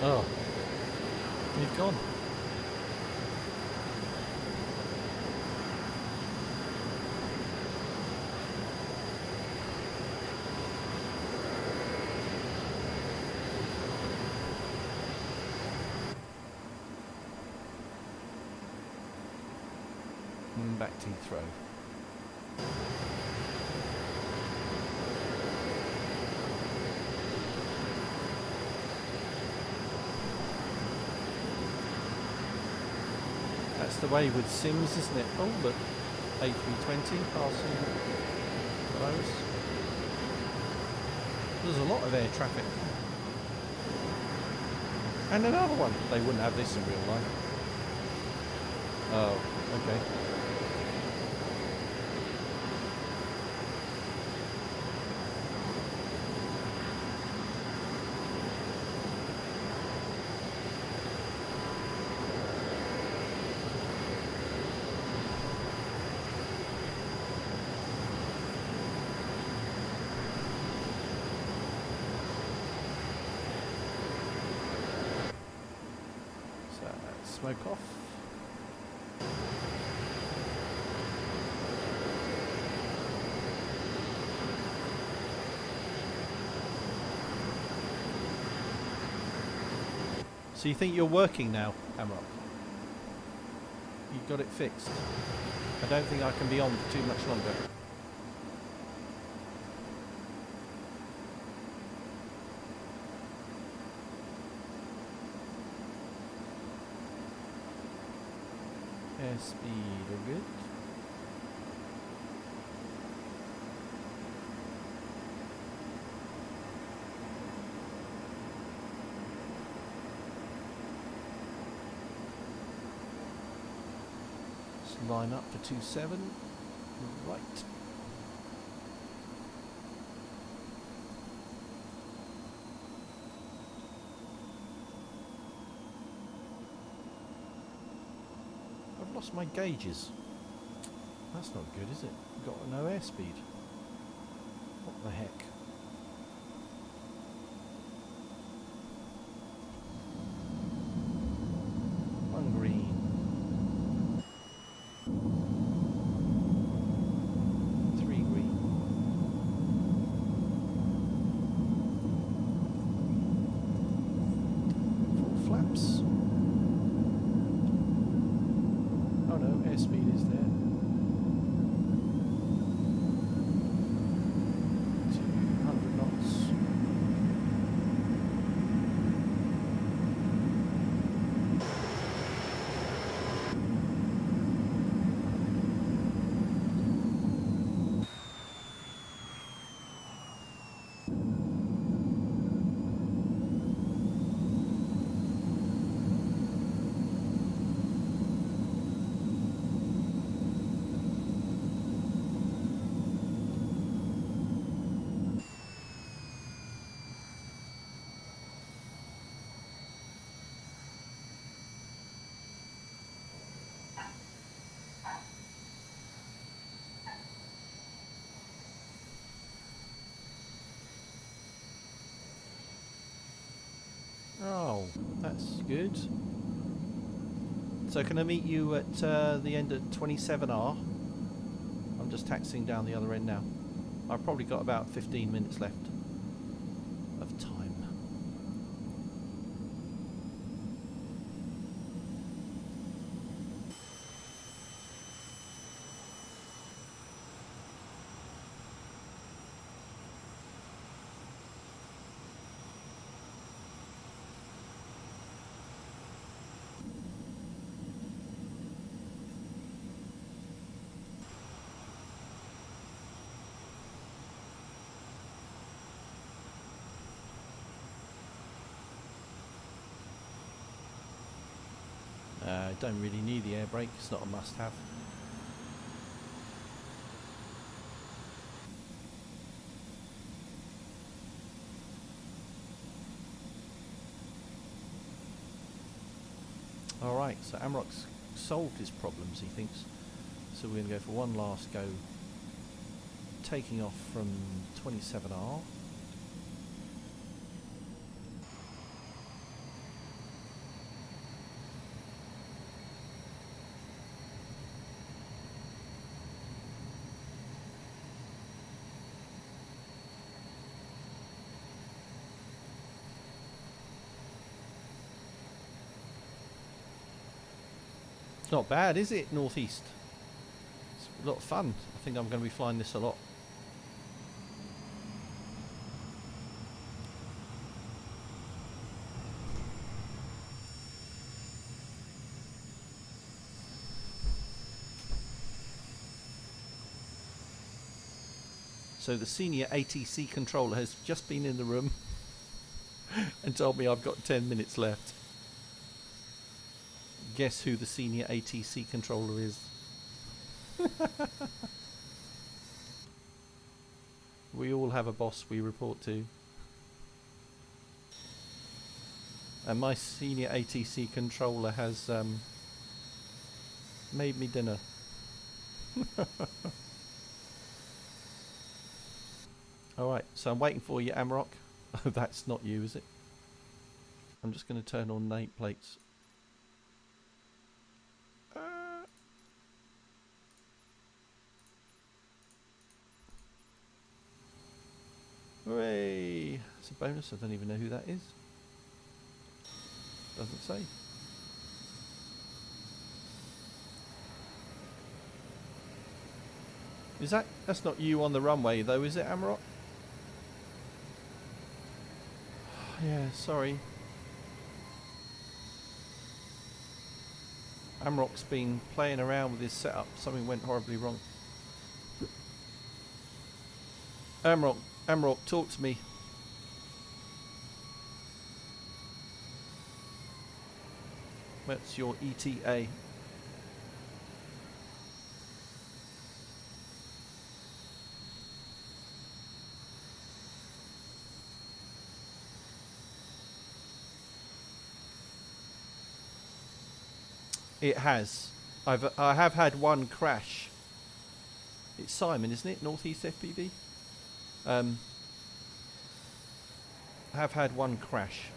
Oh, you've gone. Back to Heathrow. That's the way with Sims, isn't it? Oh, look, A320 passing close. There's a lot of air traffic. And another one. They wouldn't have this in real life. Oh, okay. Smoke off. So you think you're working now, Amrock? You got it fixed? I don't think I can be on for too much longer. Airspeed, all good. Let's line up for 27. Right. Lost my gauges. That's not good, is it? Got no airspeed. What the heck? One green. Three green. Four flaps. Oh no, airspeed is there. 200 knots. Oh, that's good. So can I meet you at the end at 27R? I'm just taxiing down the other end now. I've probably got about 15 minutes left of time. Don't really need the air brake, it's not a must-have. Alright, so Amrock's solved his problems, he thinks. So we're going to go for one last go, taking off from 27R. It's not bad, is it? Northeast. It's a lot of fun. I think I'm going to be flying this a lot. So the senior ATC controller has just been in the room and told me I've got 10 minutes left. Guess who the senior ATC controller is? We all have a boss we report to. And my senior ATC controller has made me dinner. Alright, so I'm waiting for you, Amrock. Oh, that's not you, is it? I'm just going to turn on nameplates. Hooray! It's a bonus, I don't even know who that is. Doesn't say. Is that's not you on the runway though, is it, Amrock? Yeah, sorry. Amrock's been playing around with his setup. Something went horribly wrong. Amrock, talk to me. What's your ETA? It has. I have had one crash. It's Simon, isn't it? Northeast FPV. I have had one crash,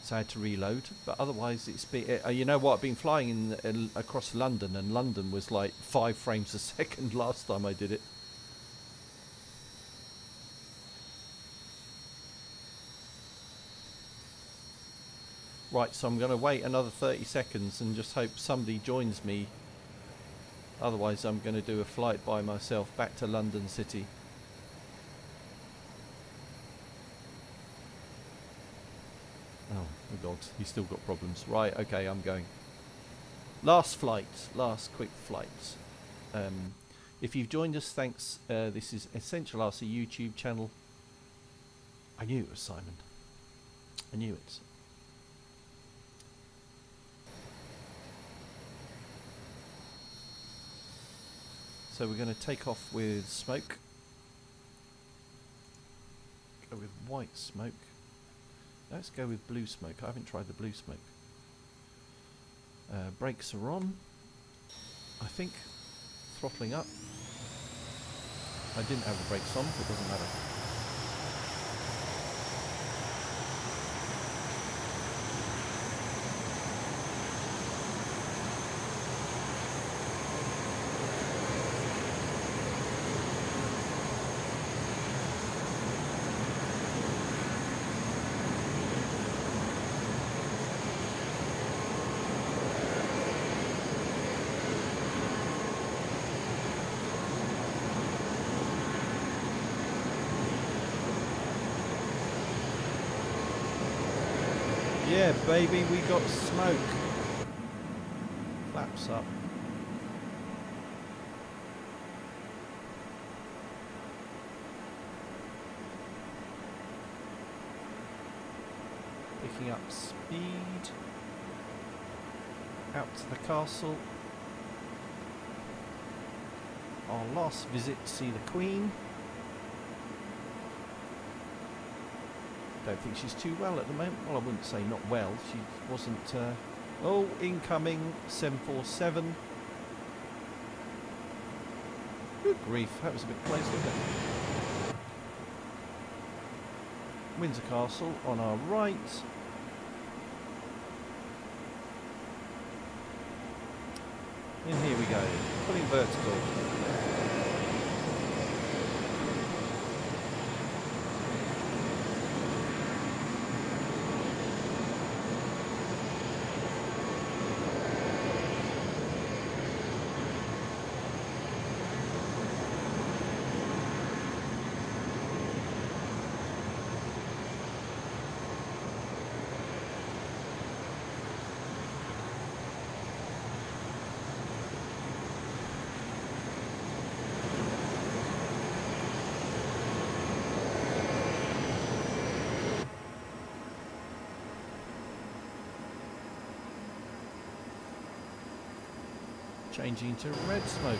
so I had to reload. But otherwise, it's been. You know what? I've been flying across London, and London was like 5 frames a second last time I did it. Right, so I'm going to wait another 30 seconds and just hope somebody joins me. Otherwise, I'm going to do a flight by myself back to London City. Oh, my God, he's still got problems. Right, okay, I'm going. Last flight, last quick flight. If you've joined us, thanks. This is Essential RC YouTube channel. I knew it was Simon. I knew it. So we're going to take off with smoke. Go with white smoke. Let's go with blue smoke. I haven't tried the blue smoke. Brakes are on, I think. Throttling up. I didn't have the brakes on, but it doesn't matter. Yeah, baby, we got smoke. Flaps up. Picking up speed. Out to the castle. Our last visit to see the Queen. Don't think she's too well at the moment. Well, I wouldn't say not well. She wasn't. Oh, incoming 747. Good grief, that was a bit close, wasn't it? Windsor Castle on our right. And here we go, pulling vertical. changing to red smoke.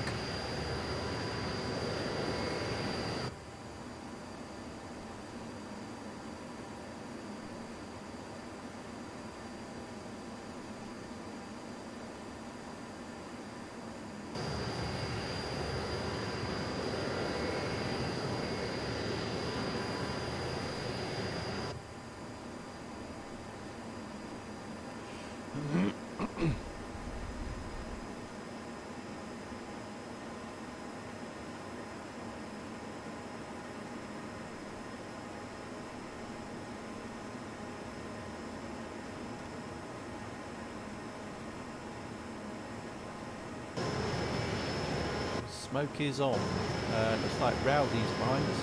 Smoke is on. Looks like Rowdy's behind us.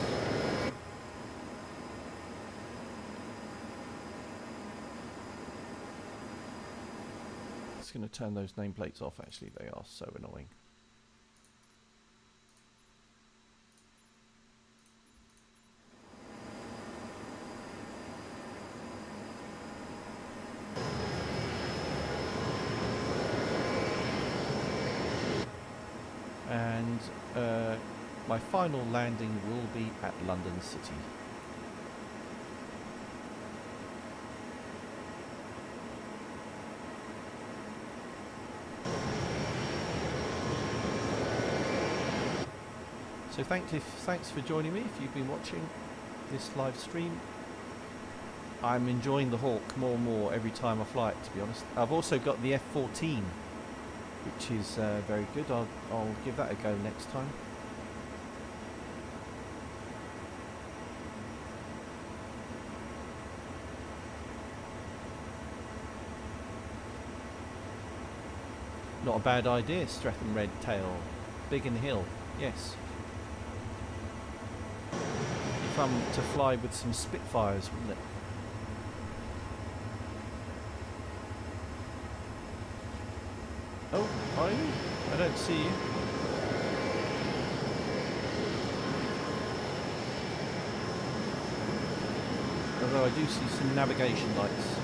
Just going to turn those nameplates off, actually. They are so annoying. And my final landing will be at London City. So thanks for joining me if you've been watching this live stream. I'm enjoying the Hawk more and more every time I fly it, to be honest. I've also got the F14, which is very good. I'll give that a go next time. Not a bad idea, Stratham Red Tail. Biggin Hill, yes. Fun to fly with some Spitfires, wouldn't it? Oh, are you? I don't see you. Although I do see some navigation lights.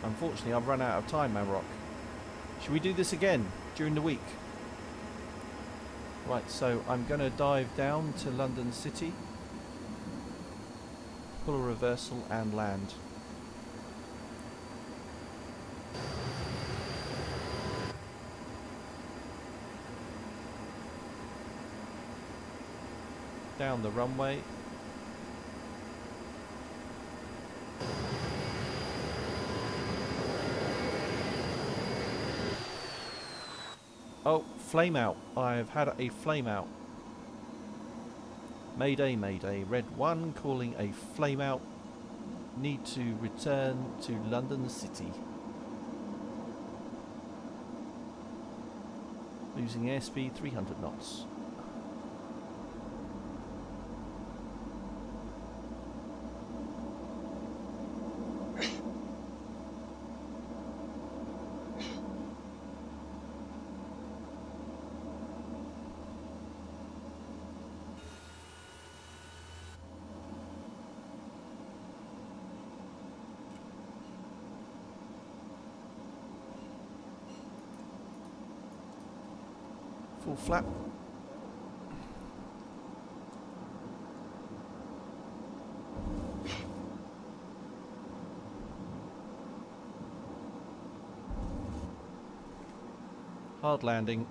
Unfortunately, I've run out of time, Mamrock. Should we do this again during the week? Right, so I'm going to dive down to London City, pull a reversal and land. Down the runway. Oh, flame out. I've had a flame out. Mayday, mayday. Red 1 calling a flame out. Need to return to London City. Losing airspeed 300 knots. Full flap. Hard landing.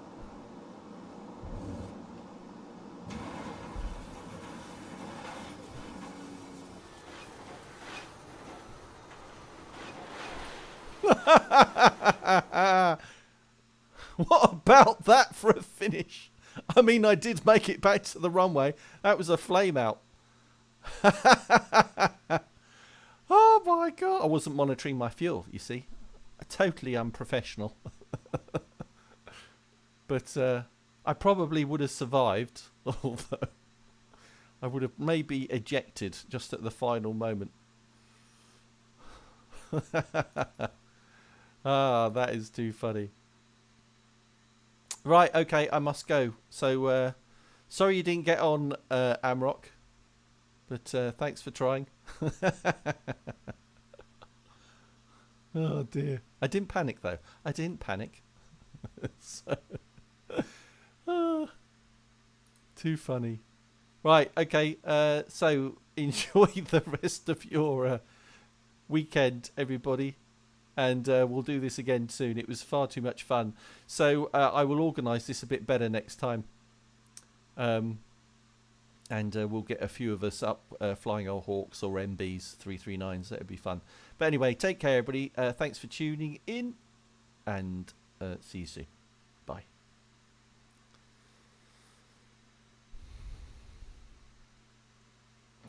What about that for a finish? I mean, I did make it back to the runway. That was a flame out. Oh my god. I wasn't monitoring my fuel, you see. Totally unprofessional. But I probably would have survived, although I would have maybe ejected just at the final moment. Ah, that is too funny. Right, okay, I must go. So, sorry you didn't get on, Amrock. But thanks for trying. Oh dear. I didn't panic though. I didn't panic. So, too funny. Right, okay. So enjoy the rest of your weekend, everybody. And we'll do this again soon. It was far too much fun. So I will organise this a bit better next time. And we'll get a few of us up flying our Hawks or MBs 339s. That would be fun. But anyway, take care, everybody. Thanks for tuning in. And see you soon. Bye.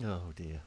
Oh, dear.